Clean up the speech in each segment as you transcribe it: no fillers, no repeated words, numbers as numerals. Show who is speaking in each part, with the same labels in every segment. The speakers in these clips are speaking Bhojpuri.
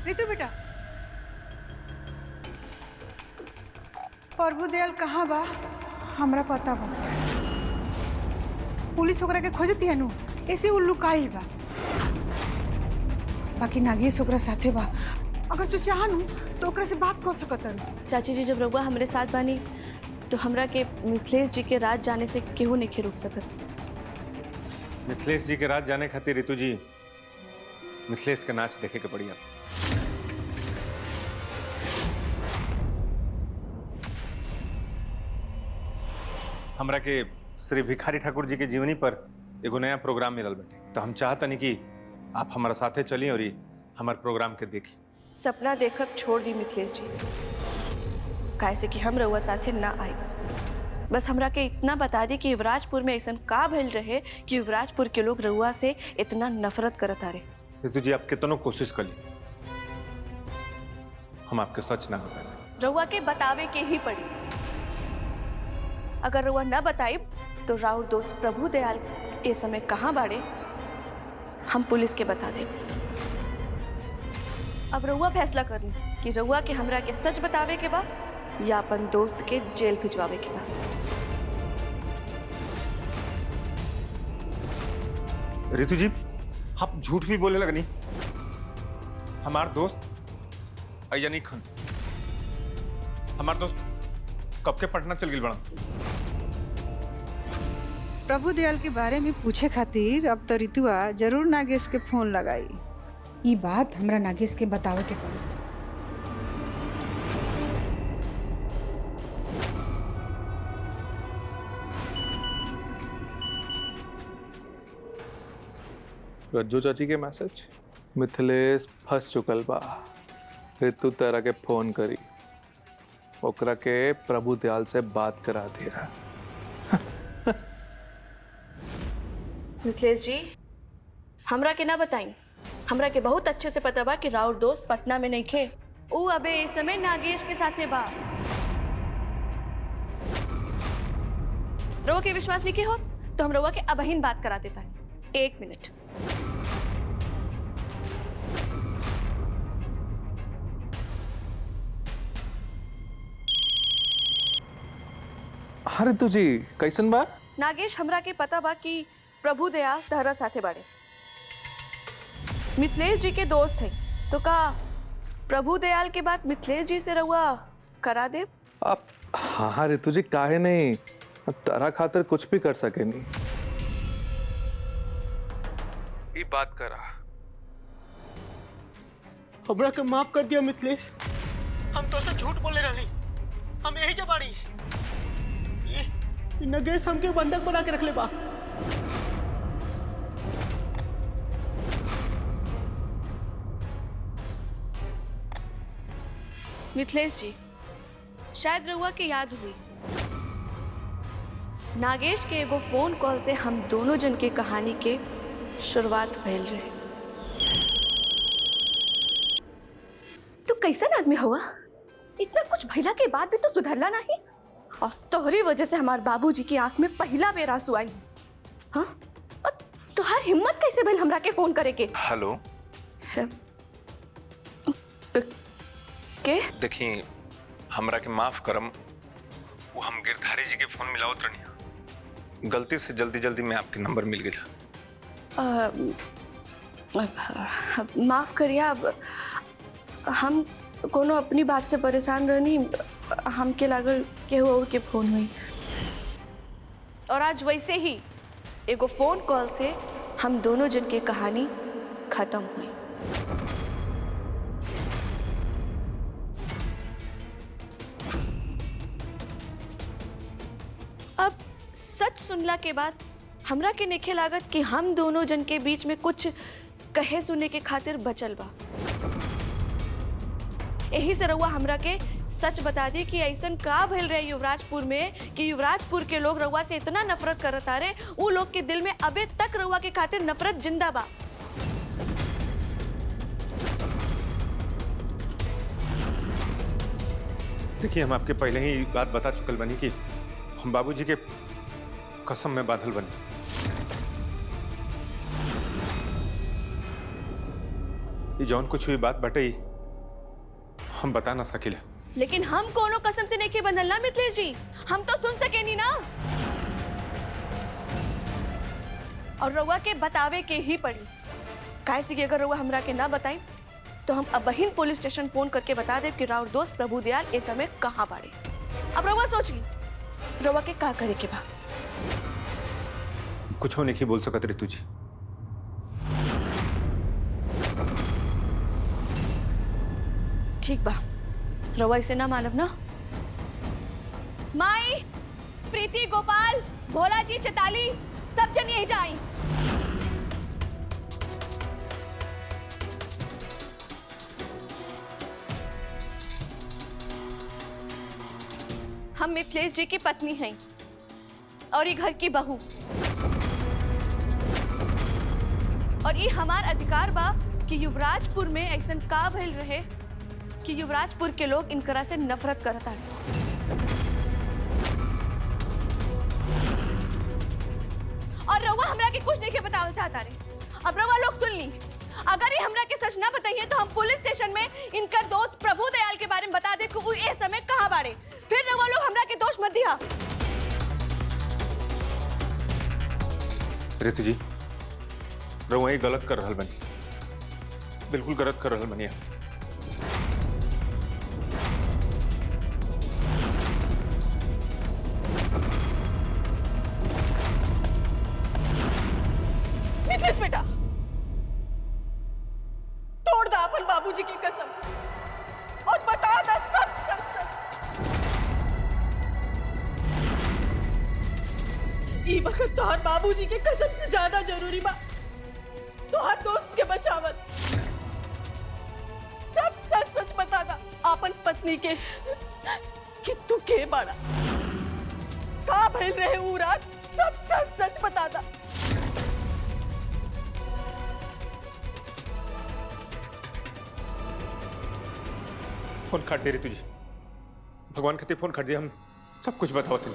Speaker 1: रितु बेटा, प्रभु दयाल कहाँ बा? हमरा पता बा। पुलिस ओकरा के खोजती है नु, ऐसे उल्लू काइल बा। बाकी नागेश ओकरा साथे बा। अगर तू चाहनु तो ओकरा से बात कर सकत है।
Speaker 2: चाची जी, जब रउआ हमरे साथ बानी तो हमरा के मिथिलेश जी के राज जाने से केहू नहीं रोक सकत।
Speaker 3: मिथिलेश जी के राज जाने खातिर रितु जी मिथिलेश के नाच देखे के बढ़िया। हमरा के श्री भिखारी ठाकुर जी के जीवनी पर एगो नया प्रोग्राम मिलल बाटे, तो हम चाहतनी कि आप हमारा साथे चली और हमारे प्रोग्राम के देखी।
Speaker 2: सपना देखब छोड़ दी मिथिलेश जी, कैसे कि हम रउआ साथे ना आई। बस हमरा के इतना बता दी कि युवराजपुर में ऐसा का भइल रहे कि युवराजपुर के लोग रउआ से इतना नफरत करत आ रहे।
Speaker 3: रितु जी, आप कितनों कोशिश कर ली, हम आपके सच ना बताएं।
Speaker 2: रउआ के बतावे के ही पड़ी। अगर रउआ न बताइब तो राउर दोस्त प्रभु दयाल इस समय कहाँ बाड़े हम पुलिस के बता देब। अब रउआ फैसला कर ली कि रउआ के हमरा के सच बतावे के बा या अपन दोस्त के जेल भिजवावे के बा।
Speaker 3: रितु जी, आप झूठ भी बोले लगनी। हमार दोस्त अयनी खन, हमार दोस्त कब के पटना चल गई बड़ा।
Speaker 1: प्रभु दयाल के बारे में पूछे खातिर अब तो रितुआ जरूर नागेश के फोन लगाई। ई बात हमरा नागेश के बतावे के पड़ी।
Speaker 4: रज्जू चाची के मैसेज, मिथिलेश फंस चुकल बा, ऋतु तरह के फोन करी, ओकरा के प्रभु दयाल से बात करा दिया।
Speaker 2: मिथिलेश जी, हमरा के ना बताई। हमरा के बहुत अच्छे से पता बा कि राउर दोस्त पटना में नहीं खे। ऊ अबे इस समय नागेश के साथे बा। रउआ के विश्वास नहीं के हो तो हम रउआ के अबहिन बात करा देता है। 1 मिनट।
Speaker 4: हाँ ऋतु जी, कैसन बा?
Speaker 2: नागेश, हमरा के पता बा कि प्रभु दयाल तहरा साथे बाड़े, मिथिलेश जी के दोस्त है। तो का प्रभु दयाल के बाद मिथिलेश जी से रउआ करा दे?
Speaker 4: आप हाँ ऋतु जी, काहे नहीं, तरह खातिर कुछ भी कर सके नहीं। ये बात करा।
Speaker 5: हमरा के माफ कर दिया मिथिलेश, हम तो से झूठ बोले रही। हम यही जबाड़ी नगेश हमके बंधक बना के रख ले बा।
Speaker 2: मिथिलेश जी, शायद रउआ के याद हुई, नागेश के एगो फोन कॉल से हम दोनों जन के कहानी के शुरुआत भइल रहे। तू कैसन आदमी हुआ? इतना कुछ भइला के बाद भी तू सुधरला नहीं, और तोहरी वजह से हमारे बाबूजी की आंख में पहला बेर आंसू आई। हाँ, और तुहार हिम्मत कैसे भइल हमरा के फोन करे के?
Speaker 3: हेलो,
Speaker 2: के
Speaker 3: देखिए, हमरा के माफ करम, वो हम गिरधारी जी के फोन मिलावत रहनी, गलती से जल्दी में आपके नंबर मिल गया।
Speaker 2: माफ करिए, अब हम कोनो अपनी बात से परेशान रहनी, हमके लागल केहू और के फोन हुई, और आज वैसे ही एगो फोन कॉल से हम दोनों जन के कहानी खत्म हुई। अब सच सुनला के बाद हमरा के नेखे लागत कि हम दोनों जन के बीच में कुछ कहे सुने के खातिर बचल बा। यही से रउआ हमरा के सच बता दी कि ऐसन का भइल रहे युवराजपुर में कि युवराजपुर के लोग रउआ से इतना नफरत करत आ रहे, उ लोग के दिल में अबे तक रउआ के खातिर नफरत जिंदा बा।
Speaker 3: देखिए, हम आपके पहले ही बात बता चुकल बनी कि हम बाबूजी के कसम में बांधल बनी। ये जौन कुछ भी बात बटे हम बता ना सकिला।
Speaker 2: लेकिन हम कोनो कसम से नहीं बंधल ना मिथिलेश जी, हम तो सुन सके नहीं ना। और रउआ के बतावे के ही पड़ी, काहे से कि अगर रउआ हमरा के ना बताई तो हम अबहिन पुलिस स्टेशन फोन करके बता देब कि राउर दोस्त प्रभु दयाल इस समय कहाँ बाड़े। अब रउआ सोच ली रउआ के का करे के बा।
Speaker 3: कुछ होने की बोल सकत रितु जी।
Speaker 2: ठीक बा, रउआ इसे ना मानब ना। माई, प्रीति, गोपाल, भोला जी, चैताली सब जन यही जाई। हम मिथिलेश जी की पत्नी हैं और ये घर की बहू, और ये हमार अधिकार बा कि युवराजपुर में ऐसा का भइल रहे कि युवराजपुर के लोग इनकरा से नफरत करत आड़े। और रउआ हमरा के कुछ नहीं के बतावल चाहता रे। अब रउआ लोग सुन ली, अगर ये हमरा के सच ना बताइए तो हम पुलिस स्टेशन में इनका दोस्त प्रभु दयाल के बारे में बता दे कि वो इस समय कहाँ बाड़े। फिर रउआ लोग हमरा के दोष मत दिया।
Speaker 3: रितु जी, रउआ गलत कर रहल बनी, बिल्कुल गलत कर रहल बनी।
Speaker 2: मिथिलेश बेटा, तोड़ दा अपन बाबूजी की कसम और बता दा सब सच सच। ई वक्त तोहर बाबूजी के कसम से ज्यादा जरूरी बा तोहर दोस्त के बचावन। सब सच सच बता दा अपन पत्नी के कि तू के बाड़ा, का भइल रहे ऊ रात, सब सच सच बता दा।
Speaker 3: फोन काट दे रितु जी, भगवान खातिर फोन काट दिया, हम सब कुछ बताओ थे।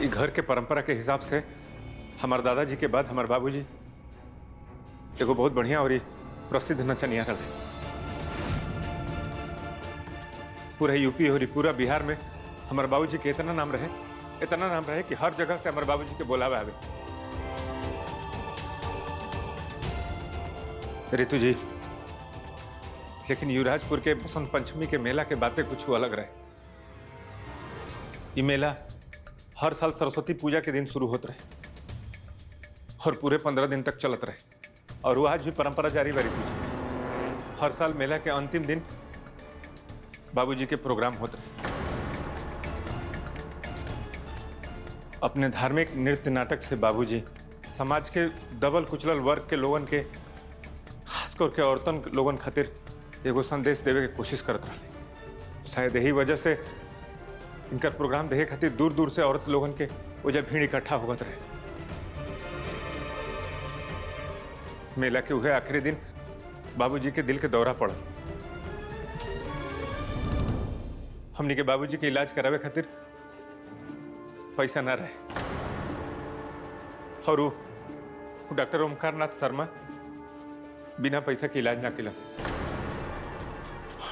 Speaker 3: घर के परंपरा के हिसाब से हमारे दादाजी के बाद हमारे बाबूजी एगो बहुत बढ़िया और प्रसिद्ध नचनिया रहे। पूरा यूपी और पूरा बिहार में हमारे बाबूजी के इतना नाम रहे कि हर जगह से हमारे बाबूजी के बोलावे आवे। रितु जी, लेकिन युवराजपुर के बसंत पंचमी के मेला के बातें कुछ अलग रहे। ये मेला हर साल सरस्वती पूजा के दिन शुरू होते रहे और पूरे 15 दिन तक चलत रहे, और वो आज भी परंपरा जारी बा। रितु जी, हर साल मेला के अंतिम दिन बाबूजी के प्रोग्राम होते रहे। अपने धार्मिक नृत्य नाटक से बाबूजी समाज के दबल कुचलल वर्ग के लोगन के, खासकर के औरतन लोगन खातिर एगो संदेश देवे के कोशिश करते रहे। शायद यही वजह से इनका प्रोग्राम देखे खातिर दूर दूर से औरत लोगन के वजह भीड़ इकट्ठा होगत रहे। मेला के हुए आखिरी दिन बाबूजी के दिल के दौरा पड़ल। हमनी के बाबूजी के इलाज करावे खातिर पैसा ना रहे, और वो डॉक्टर ओमकार नाथ शर्मा बिना पैसा के इलाज ना किला।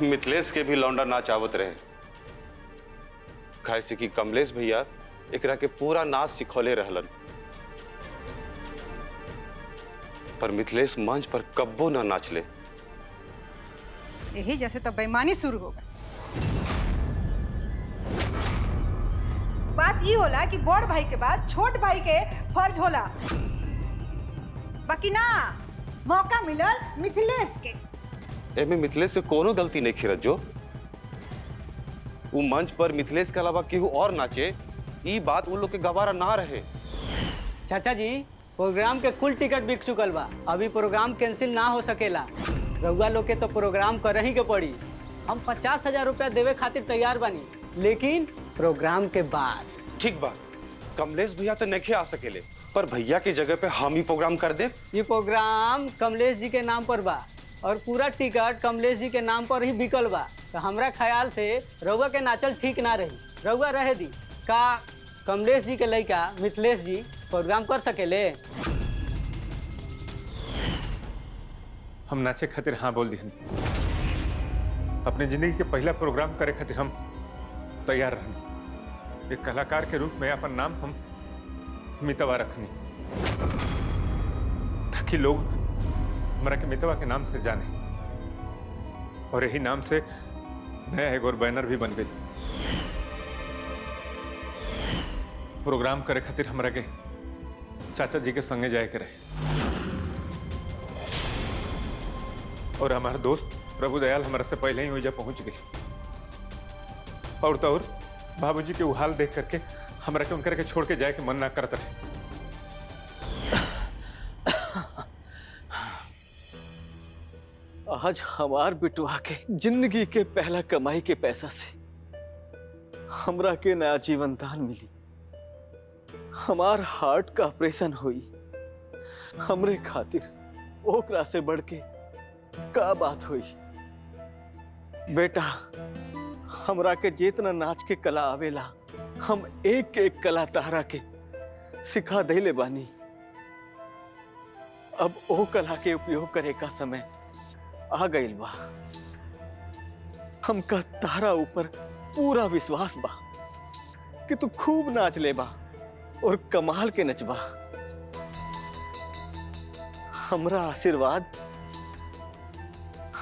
Speaker 6: मिथिलेश के भी लौंडा नाच आवत रहे, खाए कि कमलेश भैया एकरा के पूरा नाच सिखौले रहलन, पर मिथिलेश मंच पर कब्बो ना नाचले।
Speaker 1: यही जैसे तो बेईमानी शुरू हो गई। बात ये होला कि बड़ भाई के बाद छोट भाई के फर्ज होला, बाकी ना मौका मिलल मिथिलेश के।
Speaker 6: एमे मिथिलेश से कोनो गलती नहीं खिरत जो वो मंच पर मिथिलेश के अलावा केहू और नाचे, ई बात उन लोग के गवारा ना रहे।
Speaker 5: चाचा जी, प्रोग्राम के कुल टिकट बिक चुकल बा, अभी प्रोग्राम कैंसिल ना हो सकेला। रउआ लोग के तो प्रोग्राम कर ही के पड़ी। हम 50,000 रुपया देवे खातिर तैयार बानी, लेकिन प्रोग्राम के बाद।
Speaker 6: ठीक बा, कमलेश भैया तो नहीं आ सकेले, पर भैया की जगह पे हम ही प्रोग्राम कर दे।
Speaker 5: ये प्रोग्राम कमलेश जी के नाम पर बा, और पूरा टिकट कमलेश जी के नाम पर ही बिकल बा। तो हमरा ख्याल से रउआ के नाचल ठीक ना रही, रउआ रहे दी। का कमलेश जी के लड़का मिथिलेश जी प्रोग्राम कर सकेले?
Speaker 3: हम नाचे खातिर हाँ बोल दिहनी। अपने जिंदगी के पहला प्रोग्राम करे खातिर हम तैयार रहनी। एक कलाकार के रूप में अपन नाम हम मितवा रखनी, ताकि लोग हमारा के मितवा के नाम से जाने, और यही नाम से नया एक और बैनर भी बन गई। प्रोग्राम करे खातिर हमरा के चाचा जी के संगे जाए के रहे, और हमारा दोस्त प्रभु दयाल हमारा से पहले ही वही पहुंच गई। और तो और बाबूजी के वो हाल देख करके हमरा के उनकर के छोड़ के जाए के मन ना करता रहे।
Speaker 7: आज हमार बिटुआ के जिंदगी के पहला कमाई के पैसा से हमरा के नया जीवन दान मिली। हमार हार्ट का ऑपरेशन हुई, हमरे खातिर ओकरा से बढ़ के का बात हुई। बेटा, हमरा के जितना नाच के कला आवेला, हम एक एक कला तारा के सिखा देले बानी। अब ओ कला के उपयोग करे का समय आ गइल बा। हमका तारा ऊपर पूरा विश्वास बा कि तू खूब नाच लेबा और कमाल के नचबा। हमरा आशीर्वाद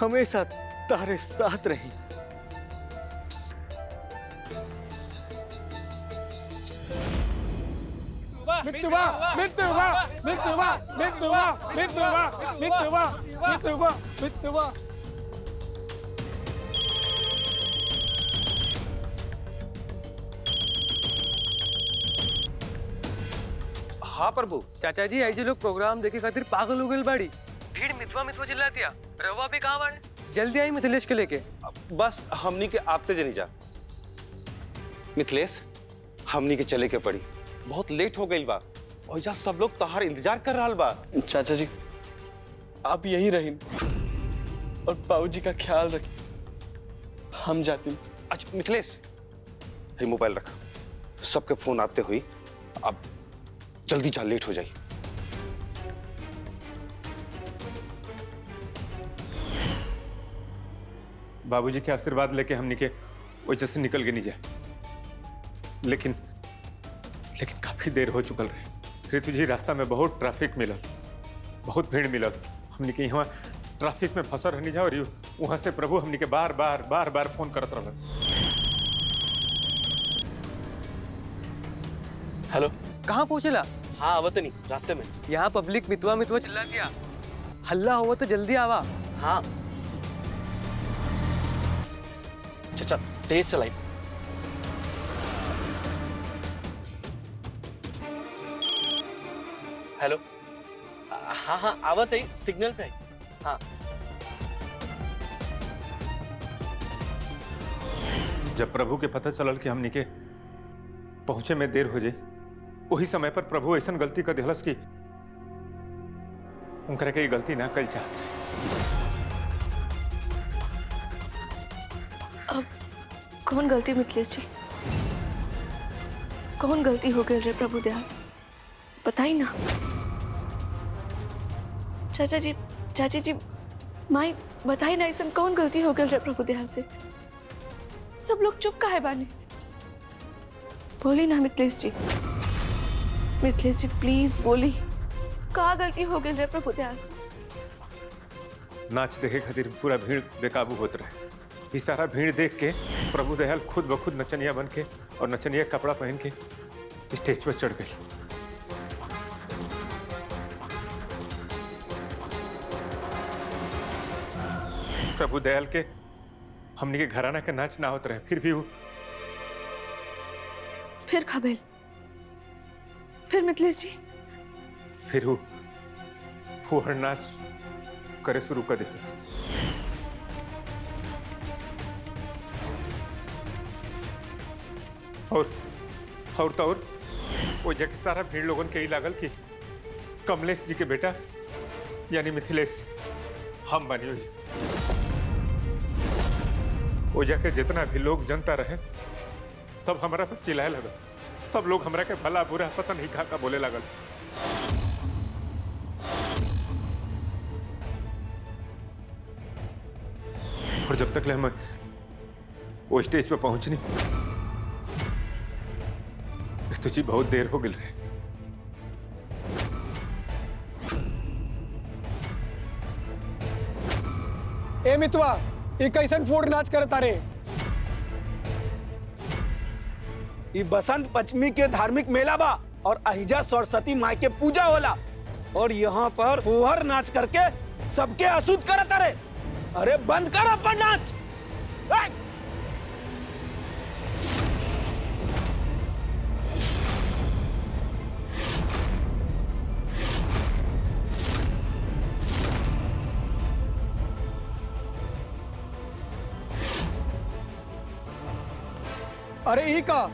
Speaker 7: हमेशा तारे साथ रही।
Speaker 8: मितवा मितवा मितवा मितवा मितवा मितवा मितवा मितवा।
Speaker 6: हाँ प्रभु।
Speaker 9: चाचा जी ऐसे लोग प्रोग्राम देखे खातिर पागल हो गए बाड़ी। भीड़ मितवा मितवा चिल्लातिया। रवा भी कहाँ बाड़े? जल्दी आई मिथिलेश के लेके।
Speaker 6: बस हमनी के आपते जनी जा। मिथिलेश, हमनी के चले के पड़ी, बहुत लेट हो गई बा और जा सब लोग तहार इंतजार कर रहा बा।
Speaker 7: चाचा जी, आप यहीं रही और बाबूजी का ख्याल रखिए। हम जाती।
Speaker 6: अच्छा मिथिलेश, ये मोबाइल रख, सबके फोन आते हुई अब जल्दी जा, लेट हो जाए।
Speaker 3: बाबूजी के आशीर्वाद लेके हमनी के वजह से निकल के नहीं जाए, लेकिन काफी देर हो चुकल रहे। ऋतु जी, रास्ता में बहुत ट्रैफिक मिलल, बहुत भीड़ मिलल। हमनी के यहाँ ट्रैफिक में फंसा रहनी जा, और वहां से प्रभु हमनी के बार बार फोन करत रहल।
Speaker 7: हेलो,
Speaker 9: कहाँ पहुँचेला?
Speaker 7: हाँ आवतनी रास्ते में।
Speaker 9: यहाँ पब्लिक मितवा मितवा चिल्ला दिया। हल्ला हुआ तो जल्दी आवा।
Speaker 7: हाँ चाचा, तेज चलाई। हेलो, हाँ हाँ आवत है, सिग्नल पे है। हाँ
Speaker 3: जब प्रभु के पता चलल कि हमनी के पहुंचे में देर हो जाए, वही समय पर प्रभु ऐसा गलती कर दिहलस कि उनकरा के गलती ना कल चाहत रहे।
Speaker 2: अब कौन गलती मिथिलेश जी? कौन गलती हो गई रे प्रभु दयाल से? बताई ना। चाचा जी माई बताई ना, ऐसा कौन गलती हो गई रे प्रभु दयाल से? सब लोग चुप काहे बाने? बोली ना मिथिलेश जी। मिथिलेश जी प्लीज बोली, का गलती हो गई रे प्रभु दयाल से?
Speaker 3: नाच देखे खातिर पूरा भीड़ बेकाबू होत रहे। इस सारा भीड़ देख के प्रभु दयाल खुद ब खुद नचनिया बन के और नचनिया कपड़ा पहन के स्टेज पर चढ़ गई। प्रभु दयाल के हमनी के घराना के नाच ना होत रहे, फिर भी वो
Speaker 2: फिर खबेल, फिर मिथिलेश जी
Speaker 3: फिर वो फुहर नाच करे शुरू कर दिया। और वो जगह सारा भीड़ लोगन के ही लागल कि कमलेश जी के बेटा यानी मिथिलेश हम बनी हुई वो जाके जितना भी लोग जनता रहे सब हमारा पर चिल्लाए लगल। सब लोग हमरा के भला बुरा पता नहीं का बोले लगल। और जब तक ले हम वो स्टेज पे पहुंचनी तुझी बहुत देर हो गई रहे।
Speaker 8: ए मितवा ये कैसन फूड नाच करता रे?
Speaker 7: ये बसंत पंचमी के धार्मिक मेला बा और अहिजा सरस्वती माई के पूजा होला और यहाँ पर फुहर नाच करके सबके अशुद्ध करता रे। अरे बंद कर अपन नाच।
Speaker 8: अरे ई का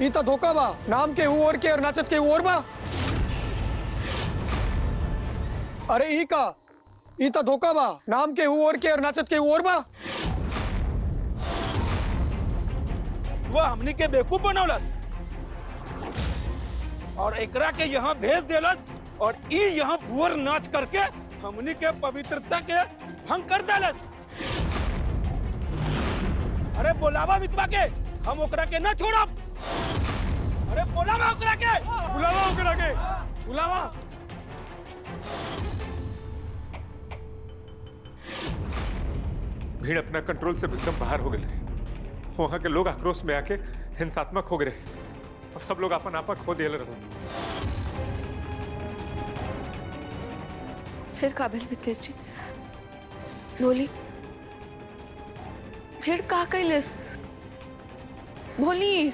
Speaker 8: ई तो धोखा बा। नाम के और के और नाचत के और बा। अरे ई का ई तो धोखा बा। नाम के और के और नाचत के और बा।
Speaker 7: वो हमनी के बेवकूफ बनौलस और एकरा के यहाँ भेज देलस और ई यहाँ फुहर नाच करके हमनी के पवित्रता के भंग कर देलस। अरे बोलावा मितवा के, हम ओकरा के न छोड़ब। अरे बोलावा ओकरा के,
Speaker 8: बुलावा ओकरा के, बुलावा।
Speaker 3: भीड़ अपना कंट्रोल से एकदम बाहर हो गए। वहां के लोग आक्रोश में आके हिंसात्मक हो गए और सब लोग अपन आपा खो दिए रहे।
Speaker 2: फिर काबिल मिथलेश जी बोली, फिर का कैलस बोली।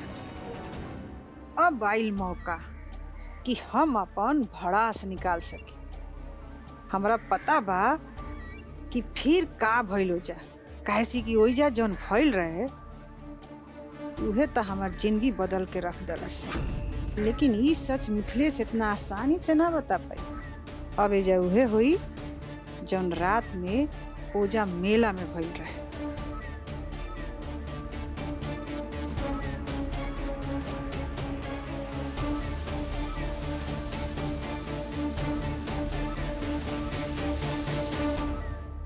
Speaker 1: अब आइल मौका कि हम अपन भड़ास निकाल सके। हमरा पता बा कि फिर का भइल हो जा, कैसी कि ओइजा जौन भइल रहे उहे तो हमार जिंदगी बदल के रख दलस। लेकिन ई सच मिथिलेश इतना आसानी से ना बता पाई। अब एजा उहे हुई जौन रात में ओजा मेला में भइल रहे।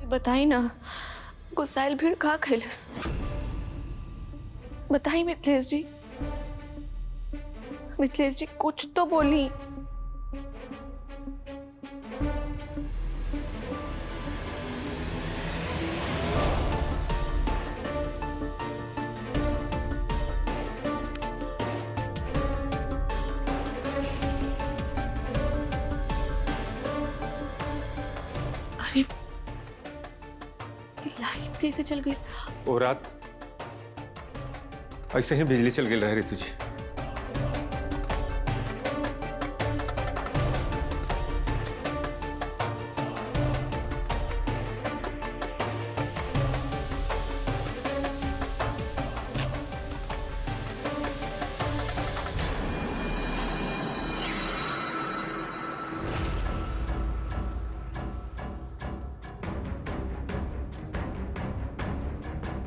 Speaker 2: बताई ना गुस्साइल भीड़ का खैलस, बताई मिथलेश जी। मिथलेश जी कुछ तो बोली। अरे लाइट कैसे चल गई?
Speaker 3: वो रात ऐसे ही बिजली चल गई रह रही तुझी।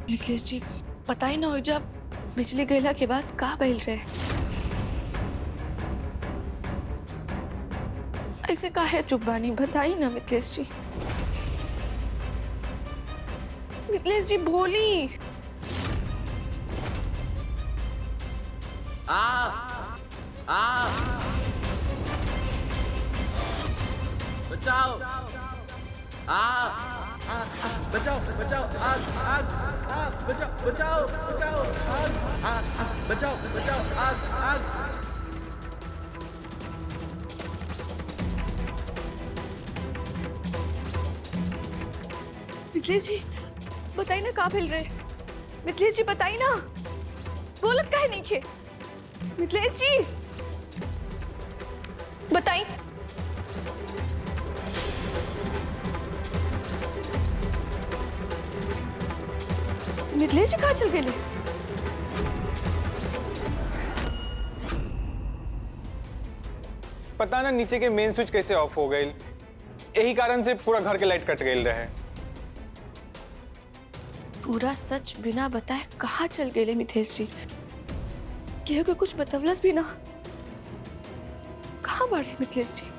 Speaker 2: मिथलेश जी बताई ना हो, जब बिजली गईला के बाद का भइल रहे? ऐसे काहे चुप बानी, बताई ना मिथलेश जी। मिथलेश जी बोली।
Speaker 7: बचाओ बचाओ बचाओ आग आग आग बचाओ बचाओ बचाओ आग बचाओ बचाओ आग आग।
Speaker 2: मिथलेश जी बताई ना का भइल रहे? मिथलेश जी बताई ना, बोलत काहे नहीं खे? मिथलेश जी बताई। मिथलेश जी कहाँ चल गए?
Speaker 10: पता ना नीचे के मेन स्विच कैसे ऑफ हो गई, यही कारण से पूरा घर के लाइट कट गई रहे।
Speaker 2: पूरा सच बिना बताए कहाँ चल गए मिथेश जी? केहू के कुछ बतवलस भी ना। कहाँ बाड़े मिथिलेश जी?